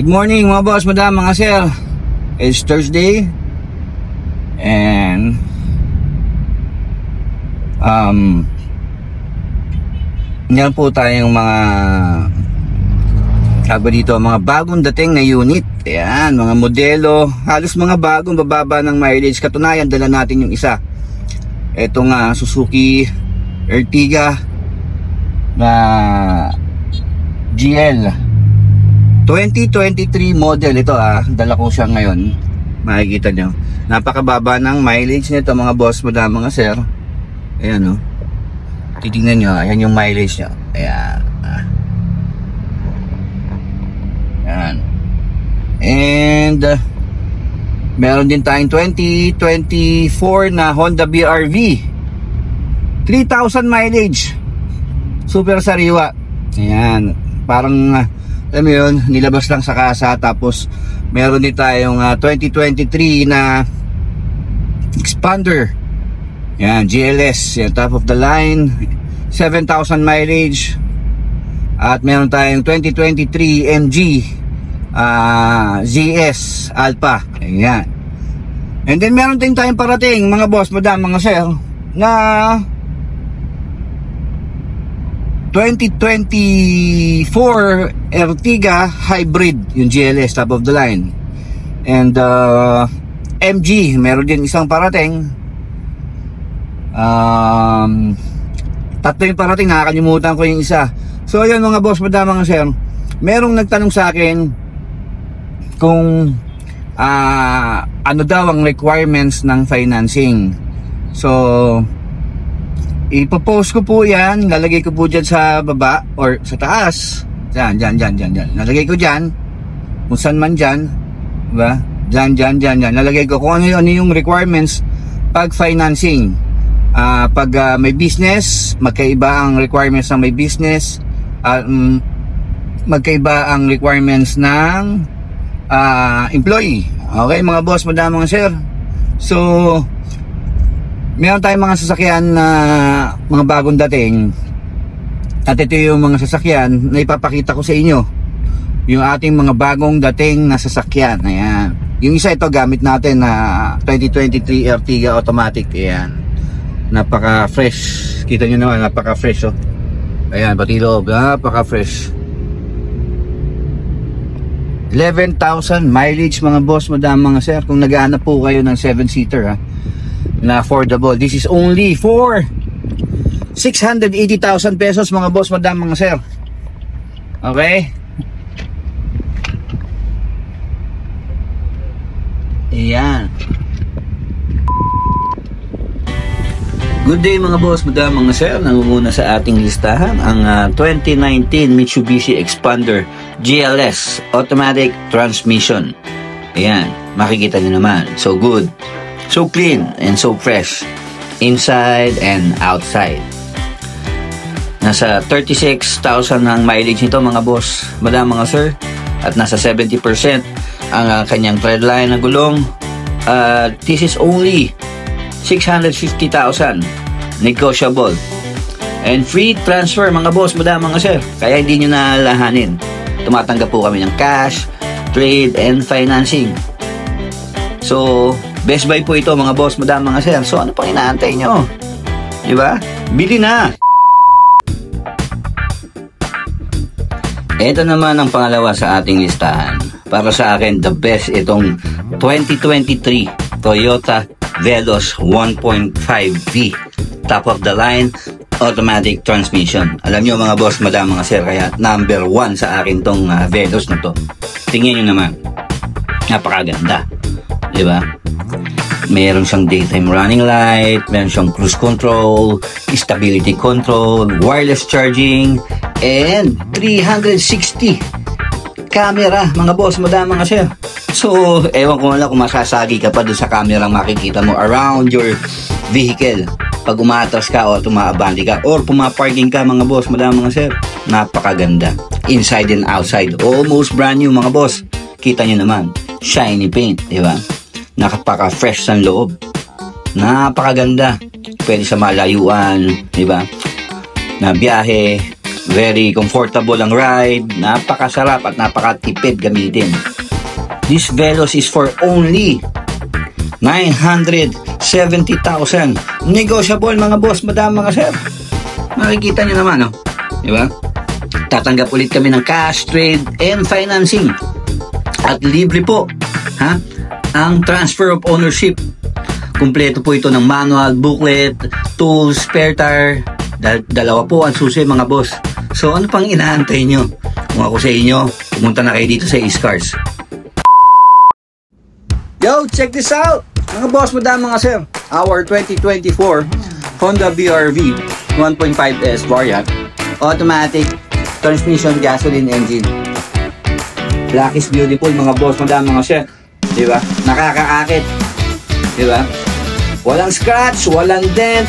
Good morning mga boss, madam, mga sir. It's Thursday and meron po tayong mga mga bagong dating na unit. Ayan, mga modelo, halos mga bagong bababa ng mileage. Katunayan, dala natin yung isa. Ito nga, Suzuki Ertiga na GL 2023 model. Ito dala ko siya ngayon. Makikita nyo, napakababa ng mileage nito mga boss, madam, mga sir. Ayan titingnan nyo, ayan yung mileage nyo. Ayan. Ayan. And meron din tayong 2024 na Honda BR-V 3,000 mileage, super sariwa. Ayan, parang alam mo yun, nilabas lang sa kasa. Tapos meron din tayong 2023 na Expander. Yan, GLS, yan, top of the line, 7,000 mileage. At meron tayong 2023 MG ZS Alpha. Ayan. And then meron din tayong parating mga boss, madam, mga sir, na 2024 Ertiga Hybrid, yung GLS, top of the line. And MG, meron din isang parating. Tatlo yung parating, nakakalimutan ko yung isa. So ayun mga boss, madam, mga sir, merong nagtanong sa akin kung ano daw ang requirements ng financing. So ipopost ko po yan, lalagay ko po dyan sa baba or sa taas. Dyan. Lalagay ko dyan, kung saan man dyan, diba? Dyan. Lalagay ko kung ano yung requirements pag financing. Pag may business, magkaiba ang requirements ng may business. Magkaiba ang requirements ng employee. Okay mga boss, madam, mga sir. So meron tayong mga sasakyan na mga bagong dating. At ito yung mga sasakyan na ipapakita ko sa inyo, yung ating mga bagong dating na sasakyan. Ayan. Yung isa, ito gamit natin na 2023 Ertiga automatic. Ayan, napaka fresh. Kita nyo naman, napaka fresh. Ayan, pati loob, napaka fresh. 11,000 mileage mga boss, madam, mga sir. Kung nag-aanap po kayo ng 7-seater na affordable, this is only for 680,000 pesos mga boss, madam, mga sir. Okay. Ayan. Good day mga boss, madam, mga sir. Nangunguna sa ating listahan ang 2019 Mitsubishi Expander GLS automatic transmission. Ayan, makikita nyo naman, so good, so clean, and so fresh inside and outside. Nasa 36,000 ang mileage nito mga boss, madam, mga sir. At nasa 70% ang kanyang treadline na gulong. This is only 650,000, negotiable. And free transfer mga boss, madam, mga sir. Kaya hindi nyo nalalahanin. Tumatanggap po kami ng cash, trade, and financing. So best buy po ito mga boss, madam, mga sir. So ano pang inaantay nyo? Diba? Bili na! Ito naman ang pangalawa sa ating listahan. Para sa akin, the best itong 2023 Toyota Veloz 1.5V top of the line automatic transmission. Alam nyo mga boss, madam, mga sir, kaya number 1 sa akin tong Veloz na to. Tingnan nyo naman, napakaganda, diba? Meron siyang daytime running light, meron siyang cruise control, stability control, wireless charging, and 360 camera mga boss, madam, mga sir. So ewan ko lang kung masasagi ka pa doon sa camera makikita mo around your vehicle pag umatras ka o tumaabante ka or pumaparking ka mga boss, madam, mga sir. Napakaganda inside and outside, almost brand new mga boss. Kita nyo naman, shiny paint, diba? Nakapaka-fresh sa loob. Napakaganda. Pwede sa malayuan, diba? Na biyahe, Very comfortable ang ride, napakasarap at napakatipid gamitin. This Veloz is for only 970,000. Negotiable mga boss, madam, mga sir. Makikita nyo naman, no? Diba? Tatanggap ulit kami ng cash, trade, and financing. At libre po, ha? Ang transfer of ownership. Kumpleto po ito ng manual, booklet, tools, spare tire. Dalawa po ang susi mga boss. So ano pang inaantay nyo? Kung ako sa inyo, pumunta na kayo dito sa Iscars. Yo, check this out! Mga boss, madam, mga sir. Our 2024 Honda BR-V 1.5S variant. Automatic transmission gasoline engine. Black is beautiful mga boss, madam, mga sir. Diba? Nakakaakit. Diba? Walang scratch, walang dent.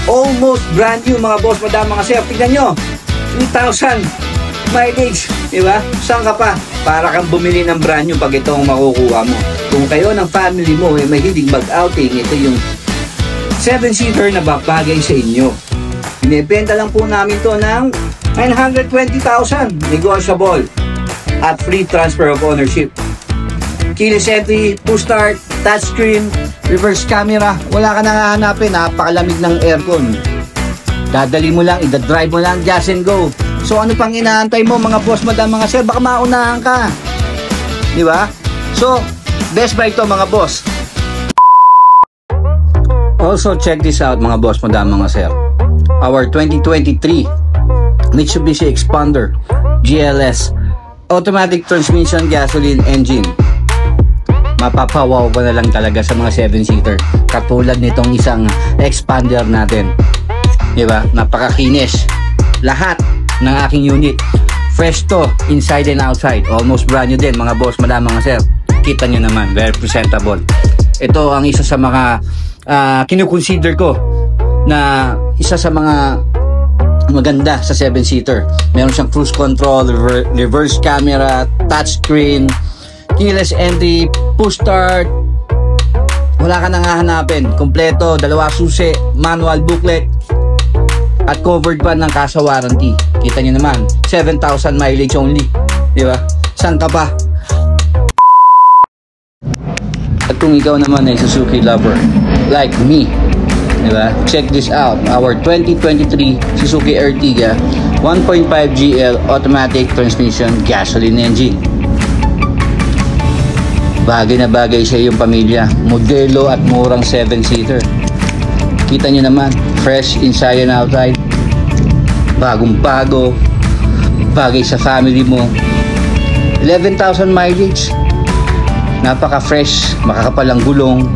Almost brand new mga boss, madam, mga sir. Tignan nyo. 3,000 mileage. Diba? Saan ka pa? Para kang bumili ng brand new pag ito ang makukuha mo. Kung kayo ng family mo ay mahilig mag-outing, ito yung 7-seater na babagay sa inyo. Binibenta lang po namin to ng 920,000. Negotiable. At free transfer of ownership. Keyless entry, push start, touchscreen, reverse camera. Wala ka nang hahanapin, napakalamig ng aircon. Dadali mo lang, ida-drive mo lang, just and go. So ano pang inaantay mo mga boss, madam, mga sir? Baka maunahan ka. Di ba? So, best buy to mga boss. Also check this out mga boss, madam, mga sir. Our 2023 Mitsubishi Expander GLS automatic transmission gasoline engine. Mapapawaw ko na lang talaga sa mga 7-seater. Katulad nitong isang Expander natin. Diba? Napakakinis. Lahat ng aking unit. Fresh to, inside and outside. Almost brand new din mga boss, madam, mga sir. Kita nyo naman, very presentable. Ito ang isa sa mga kinukonsider ko na isa sa mga maganda sa 7-seater. Meron siyang cruise control, reverse camera, touchscreen, keyless entry, push start. Wala ka nang hahanapin. Kompleto, dalawa susi, manual, booklet, at covered pa ng casa warranty. Kita nyo naman, 7,000 mileage only. Diba? Saan ka pa? At kung ikaw naman ay Suzuki lover, like me, diba? Check this out. Our 2023 Suzuki Ertiga 1.5 GL automatic transmission gasoline engine. Bagay na bagay sa iyong pamilya. Modelo at murang 7-seater. Kita nyo naman, fresh inside and outside. Bagong-bago. Bagay sa family mo. 11,000 mileage. Napaka-fresh. Makakapalang gulong.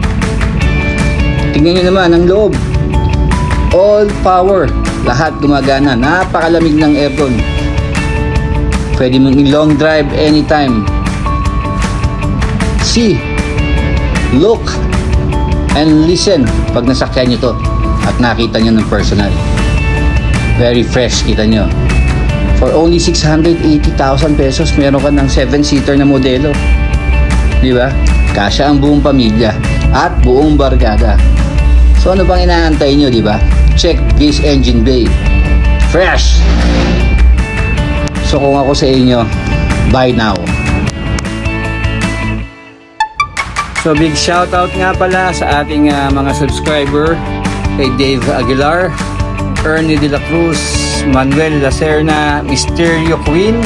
Tingnan nyo naman ang loob. All power. Lahat gumagana. Napakalamig ng aircon. Pwede mong i-long drive anytime. See, look, and listen pag nasakyan nyo to at nakita nyo ng personal. Very fresh, kita nyo. For only 680,000 pesos, meron ka ng 7-seater na modelo. Diba? Kasya ang buong pamilya at buong barkada. So ano pang inaantay nyo, diba? Check this engine bay. Fresh! So kung ako sa inyo, buy now. So big shoutout nga pala sa ating mga subscriber, kay Dave Aguilar, Ernie De La Cruz, Manuel Lacerna, Mysterio Queen,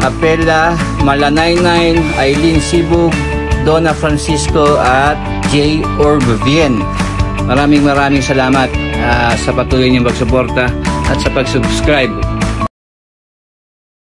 Apela, Malanaynay, Eileen Sibug, Donna Francisco at J. Orbivien. Maraming salamat sa patuloy niyong pagsuporta at sa pag-subscribe